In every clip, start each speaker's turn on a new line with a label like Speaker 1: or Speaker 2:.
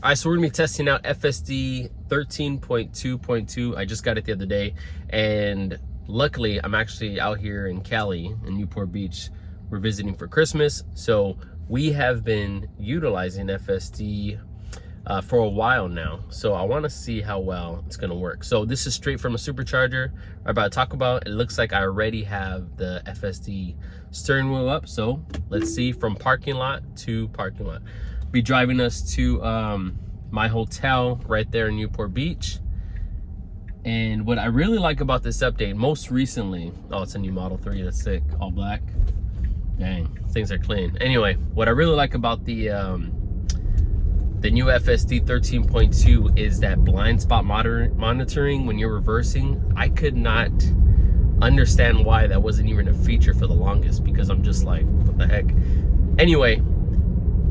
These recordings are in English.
Speaker 1: right, so we're gonna be testing out FSD 13.2.2. I just got it the other day, and luckily I'm actually out here in Cali, in Newport Beach. We're visiting for Christmas, so we have been utilizing FSD for a while now. So I want to see how well it's gonna work. So this is straight from a supercharger I'm about to talk about. It looks like I already have the FSD steering wheel up, so let's see. From parking lot to parking lot. Be driving us to my hotel right there in Newport Beach. And what I really like about this update, most recently, oh, it's a new Model 3, that's sick, all black. Dang, things are clean. Anyway, what I really like about the new FSD 13.2 is that blind spot monitoring when you're reversing. I could not understand why that wasn't even a feature for the longest, because I'm just like, what the heck? Anyway,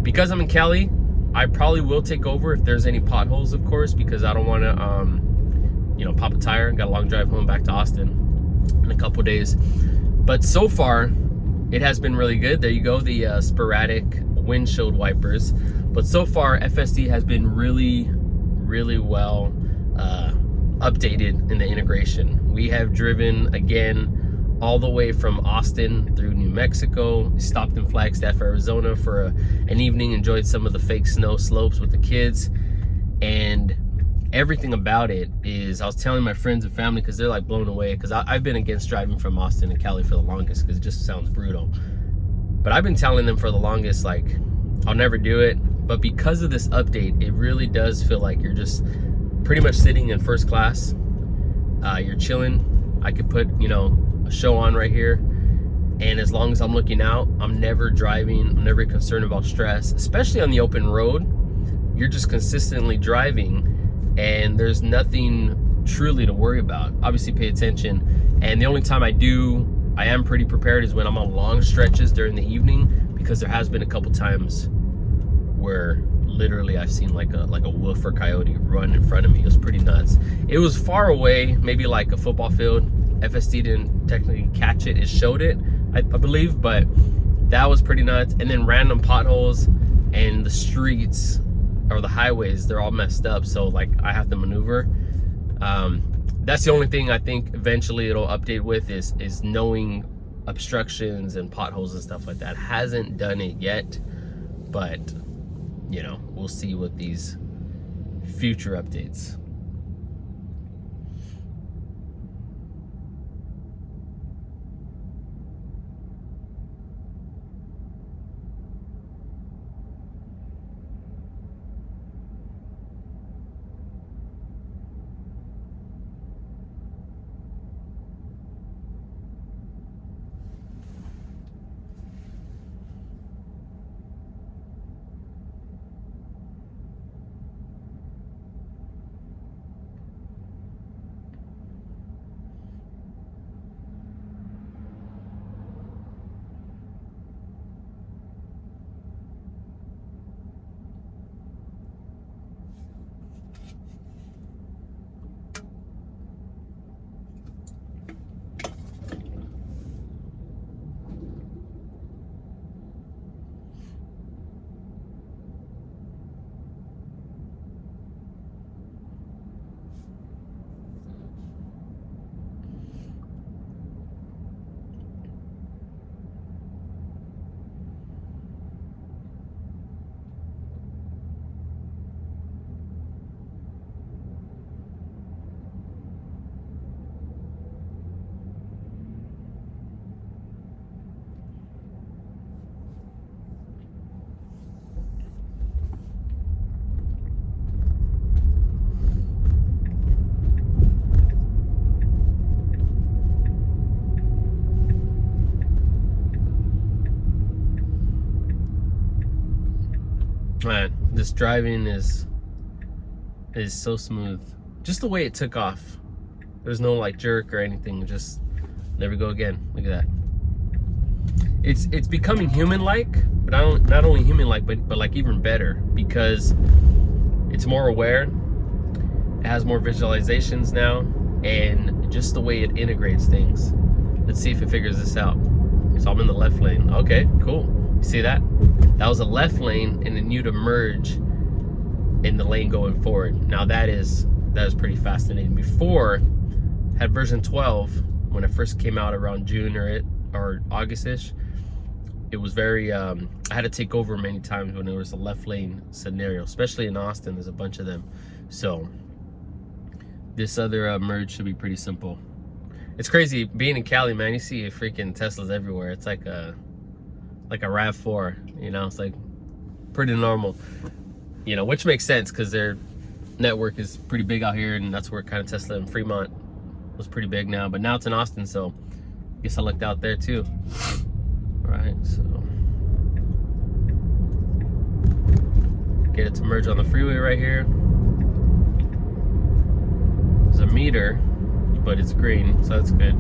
Speaker 1: because I'm in Cali, I probably will take over if there's any potholes, of course, because I don't want to, you know, pop a tire. Got a long drive home back to Austin in a couple days. But so far, it has been really good. There you go, the sporadic windshield wipers. But so far, FSD has been really, really well updated in the integration. We have driven again all the way from Austin through New Mexico, stopped in Flagstaff, Arizona for an evening, enjoyed some of the fake snow slopes with the kids. And everything about it is, I was telling my friends and family, because they're like blown away, because I've been against driving from Austin to Cali for the longest, because it just sounds brutal. But I've been telling them for the longest, like, I'll never do it. But because of this update, it really does feel like you're just pretty much sitting in first class. You're chilling. I could put, you know, a show on right here, and as long as I'm looking out, I'm never driving, I'm never concerned about stress, especially on the open road. You're just consistently driving and there's nothing truly to worry about. Obviously pay attention, and the only time I am pretty prepared is when I'm on long stretches during the evening, because there has been a couple times where literally I've seen like a wolf or coyote run in front of me. It was pretty nuts. It was far away, maybe like a football field. FSD didn't technically catch it, it showed it, I believe, but that was pretty nuts. And then random potholes, and the streets or the highways, they're all messed up, so like I have to maneuver. That's the only thing I think eventually it'll update with is knowing obstructions and potholes and stuff like that. Hasn't done it yet, but you know, we'll see with these future updates. Man, this driving is so smooth. Just the way it took off. There's no like jerk or anything. Just there we go again. Look at that. It's becoming human-like, but not only human-like, but like even better, because it's more aware. It has more visualizations now, and just the way it integrates things. Let's see if it figures this out. So I'm in the left lane. Okay, cool. You see that? That was a left lane, and it knew to merge in the lane going forward. Now that is pretty fascinating. Before, had version 12 when it first came out around June or August-ish. It was very I had to take over many times when there was a left lane scenario, especially in Austin. There's a bunch of them. So this other merge should be pretty simple. It's crazy being in Cali, man. You see freaking Teslas everywhere. It's like a RAV4, you know. It's like pretty normal, you know, which makes sense because their network is pretty big out here, and that's where kind of Tesla and Fremont was pretty big now. But now it's in Austin, so I guess I lucked out there too. All right, so get it to merge on the freeway right here. There's a meter, but it's green, so that's good.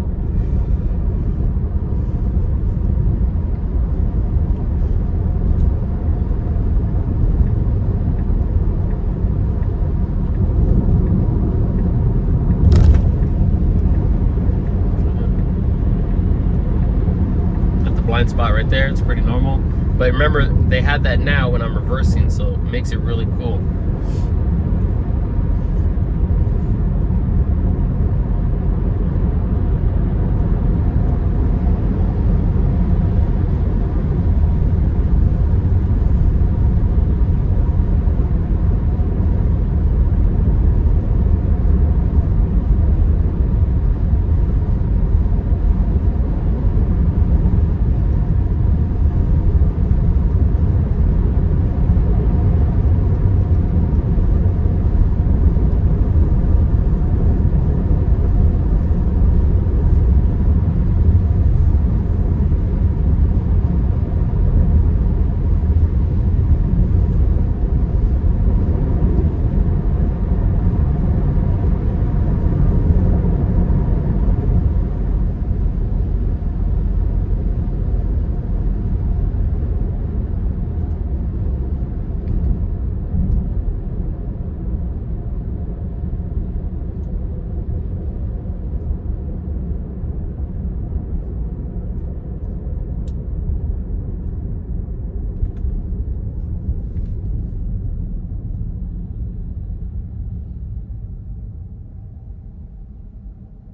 Speaker 1: Blind spot right there, it's pretty normal. But remember, they had that now when I'm reversing, so it makes it really cool.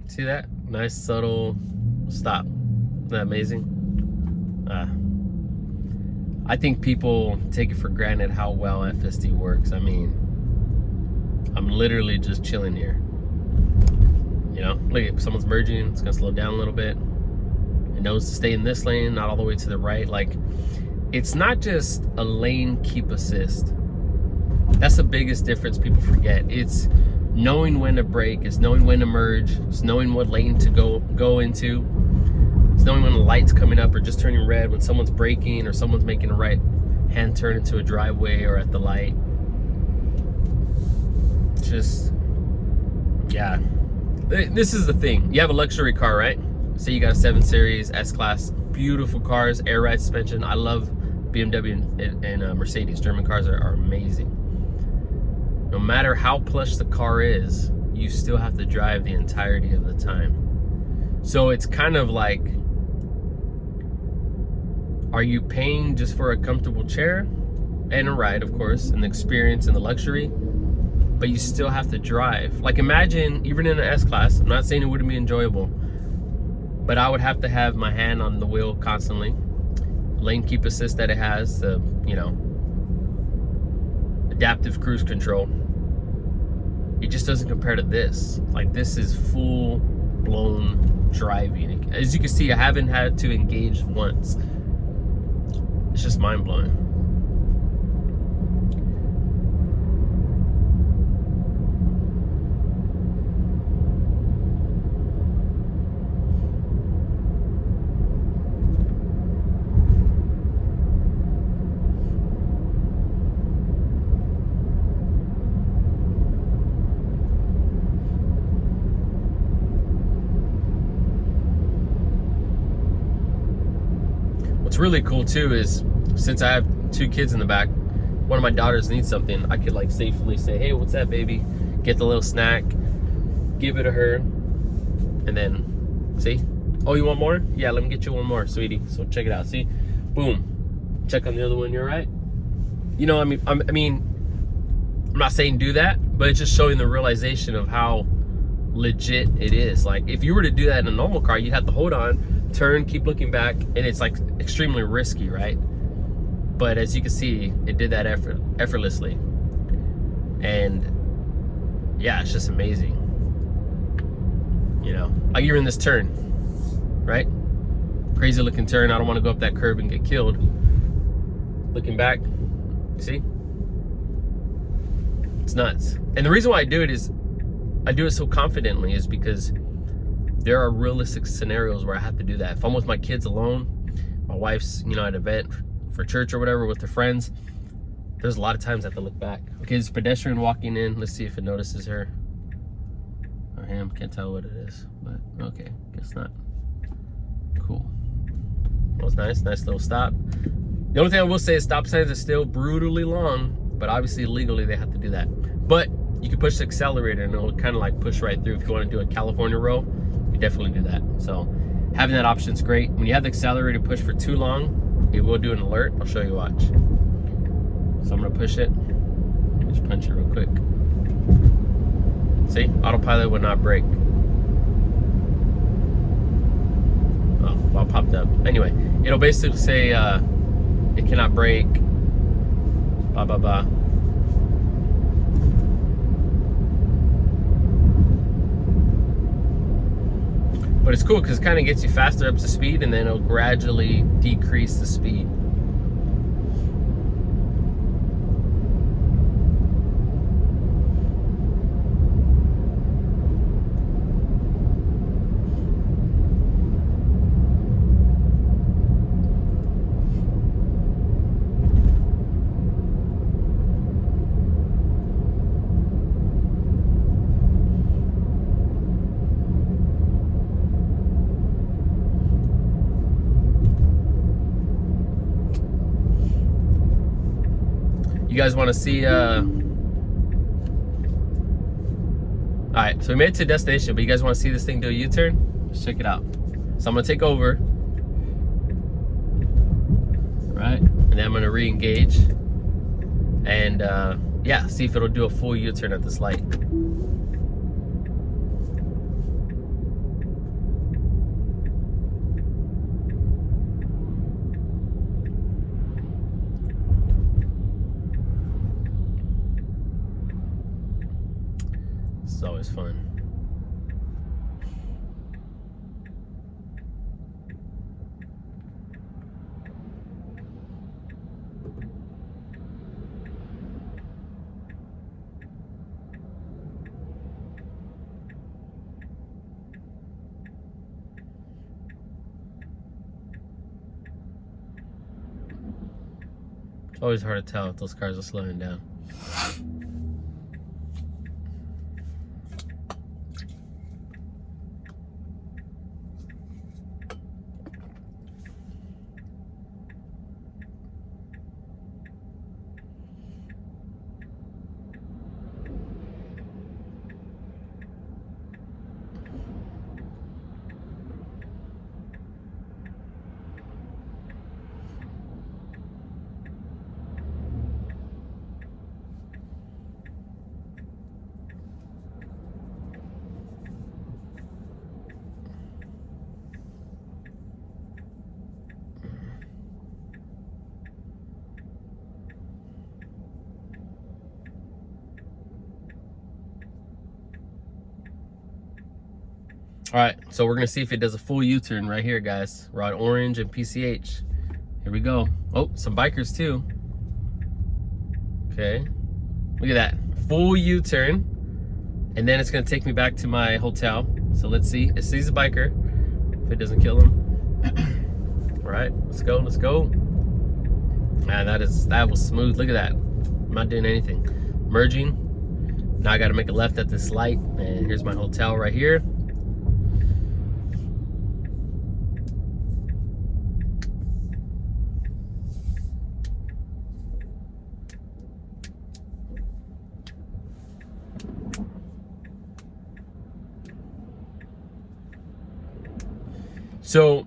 Speaker 1: See that? Nice subtle stop. Isn't that amazing? I think people take it for granted how well FSD works. I mean, I'm literally just chilling here. You know, look, if someone's merging, it's gonna slow down a little bit. It knows to stay in this lane, not all the way to the right. Like, it's not just a lane keep assist. That's the biggest difference people forget. It's knowing when to brake, it's knowing when to merge, it's knowing what lane to go into, it's knowing when the light's coming up or just turning red, when someone's braking or someone's making a right hand turn into a driveway or at the light. Just, yeah. This is the thing. You have a luxury car, right? Say you got a 7 Series, S-Class, beautiful cars, air ride suspension. I love BMW and Mercedes. German cars are amazing. No matter how plush the car is, you still have to drive the entirety of the time. So it's kind of like, are you paying just for a comfortable chair and a ride, of course, and the experience and the luxury, but you still have to drive? Like, imagine, even in an S-Class, I'm not saying it wouldn't be enjoyable, but I would have to have my hand on the wheel constantly. Lane keep assist that it has, the, you know, adaptive cruise control. It just doesn't compare to this. Like, this is full blown driving. As you can see, I haven't had to engage once. It's just mind blowing. What's really cool too is, since I have 2 kids in the back, one of my daughters needs something, I could like safely say, hey, what's that, baby? Get the little snack, give it to her, and then, see? Oh, you want more? Yeah, let me get you one more, sweetie. So check it out, see? Boom. Check on the other one, you're right. You know, I mean, I'm not saying do that, but it's just showing the realization of how legit it is. Like if you were to do that in a normal car, you'd have to hold on, turn, keep looking back, and it's like extremely risky, right? But as you can see, it did that effortlessly. And yeah, it's just amazing. You know, like you're in this turn, right? Crazy looking turn. I don't want to go up that curb and get killed. Looking back, see? It's nuts. And the reason why I do it is, I do it so confidently is because there are realistic scenarios where I have to do that. If I'm with my kids alone, my wife's, you know, at an event for church or whatever with their friends, there's a lot of times I have to look back. Okay, there's a pedestrian walking in. Let's see if it notices her or him. Can't tell what it is, but okay, guess not. Cool. That was nice. Nice little stop. The only thing I will say is stop signs are still brutally long, but obviously legally they have to do that. But you can push the accelerator and it'll kind of like push right through. If you want to do a California roll, you definitely do that. So having that option is great. When you have the accelerator push for too long, it will do an alert. I'll show you, watch. So I'm gonna push it. Just punch it real quick. See, autopilot would not brake. Oh, all popped up. Anyway, it'll basically say it cannot brake. Blah blah blah. But it's cool because it kind of gets you faster up to speed, and then it'll gradually decrease the speed. You guys want to see all right, so we made it to destination, but you guys want to see this thing do a U-turn? Let's check it out. So I'm gonna take over, right, and then I'm gonna re-engage, and yeah, see if it'll do a full U-turn at this light. It's always fun. It's always hard to tell if those cars are slowing down. All right, so we're gonna see if it does a full U-turn right here, guys. We're on orange and PCH. Here we go. Oh, some bikers too. Okay, look at that. Full U-turn. And then it's gonna take me back to my hotel. So let's see, it sees a biker. If it doesn't kill him. All right, let's go, let's go. Man, that was smooth, look at that. I'm not doing anything. Merging. Now I gotta make a left at this light, and here's my hotel right here. So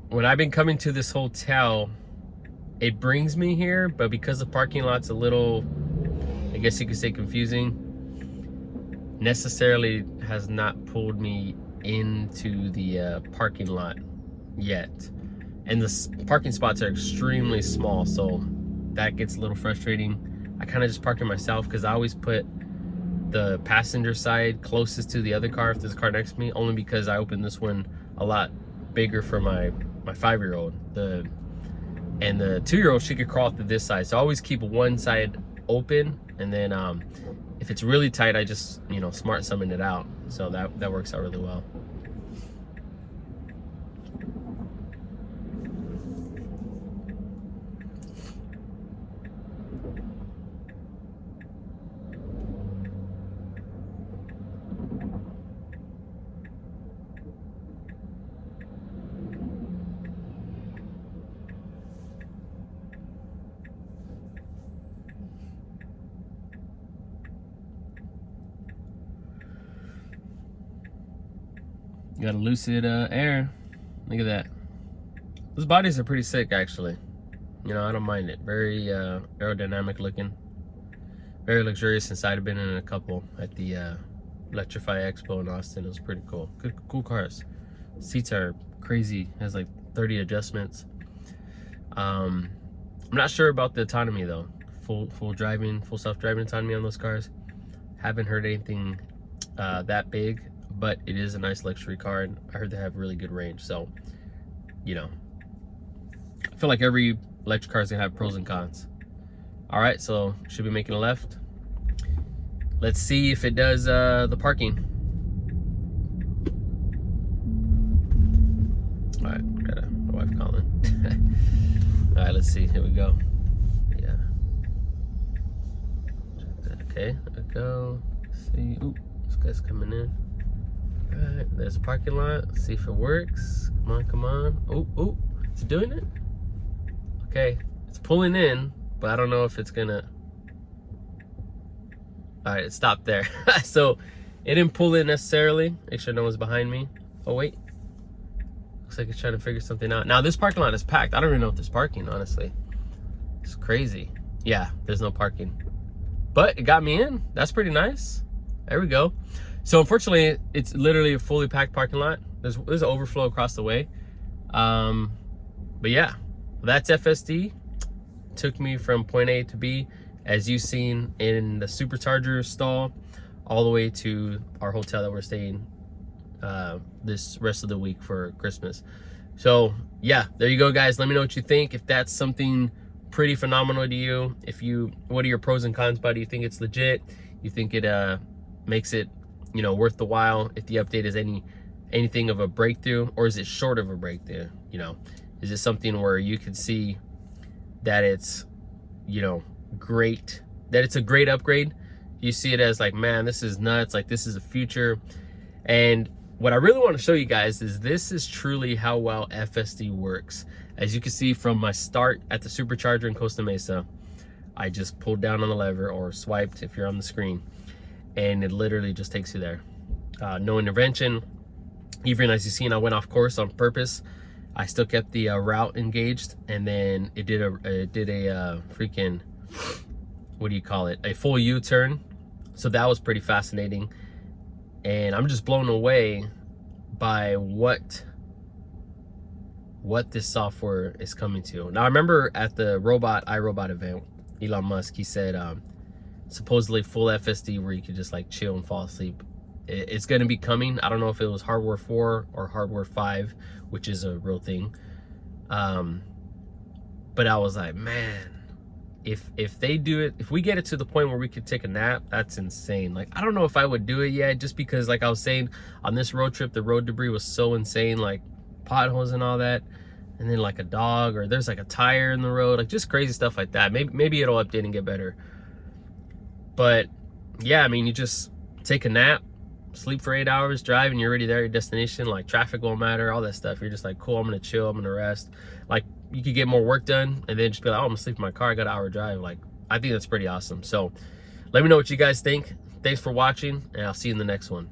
Speaker 1: when I've been coming to this hotel, it brings me here, but because the parking lot's a little guess you could say confusing, necessarily has not pulled me into the parking lot yet. And the parking spots are extremely small, so that gets a little frustrating. I kind of just park it myself because I always put the passenger side closest to the other car if there's a car next to me, only because I opened this one a lot bigger for my 5-year-old. And the 2-year-old, she could crawl through this side, so I always keep one side open, and then if it's really tight, I just, you know, smart summon it out. So that works out really well. You got a lucid air. Look at that. Those bodies are pretty sick, actually. You know, I don't mind it. Very aerodynamic looking. Very luxurious inside. I've been in a couple at the Electrify Expo in Austin. It was pretty cool. Good, cool cars. Seats are crazy. It has like 30 adjustments. I'm not sure about the autonomy though. Full self-driving autonomy on those cars. Haven't heard anything that big. But it is a nice luxury car, and I heard they have really good range. So, you know, I feel like every electric car is gonna have pros and cons. All right, so should be making a left. Let's see if it does the parking. All right, got my wife calling. All right, let's see. Here we go. Yeah. Okay, there we go. Let's see. Ooh, this guy's coming in. Alright, there's a parking lot. Let's see if it works. Come on, come on. Oh, it's doing it? Okay, it's pulling in, but I don't know if it's gonna... Alright, it stopped there. So, it didn't pull in necessarily. Make sure no one's behind me. Oh, wait. Looks like it's trying to figure something out. Now, this parking lot is packed. I don't even know if there's parking, honestly. It's crazy. Yeah, there's no parking. But it got me in. That's pretty nice. There we go. So unfortunately, it's literally a fully packed parking lot. There's an overflow across the way. But yeah, that's FSD. Took me from point A to B, as you've seen in the supercharger stall, all the way to our hotel that we're staying this rest of the week for Christmas. So yeah, there you go, guys. Let me know what you think. If that's something pretty phenomenal to you, what are your pros and cons about it? You think it's legit? You think it makes it, you know, worth the while? If the update is anything of a breakthrough, or is it short of a breakthrough? You know, is it something where you can see that it's, you know, great, that it's a great upgrade? You see it as like, man, this is nuts, like this is the future. And what I really want to show you guys is this is truly how well FSD works. As you can see from my start at the supercharger in Costa Mesa, I just pulled down on the lever, or swiped if you're on the screen, and it literally just takes you there. No intervention. Even as you've seen, I went off course on purpose. I still kept the route engaged, and then it did a freaking, what do you call it? A full U-turn. So that was pretty fascinating. And I'm just blown away by what this software is coming to. Now, I remember at the iRobot event, Elon Musk, he said supposedly full FSD where you could just like chill and fall asleep. It's going to be coming. I don't know if it was hardware 4 or hardware 5, which is a real thing. But I was like, man, if they do it, if we get it to the point where we could take a nap, that's insane. Like, I don't know if I would do it yet, just because, like I was saying, on this road trip, the road debris was so insane, like potholes and all that, and then like a dog, or there's like a tire in the road, like just crazy stuff like that. Maybe it'll update and get better. But yeah, I mean, you just take a nap, sleep for 8 hours, drive, and you're already there at your destination. Like, traffic won't matter, all that stuff. You're just like, cool, I'm gonna chill, I'm gonna rest. Like, you could get more work done and then just be like, oh, I'm gonna sleep in my car, I got an hour drive. Like, I think that's pretty awesome. So let me know what you guys think. Thanks for watching, and I'll see you in the next one.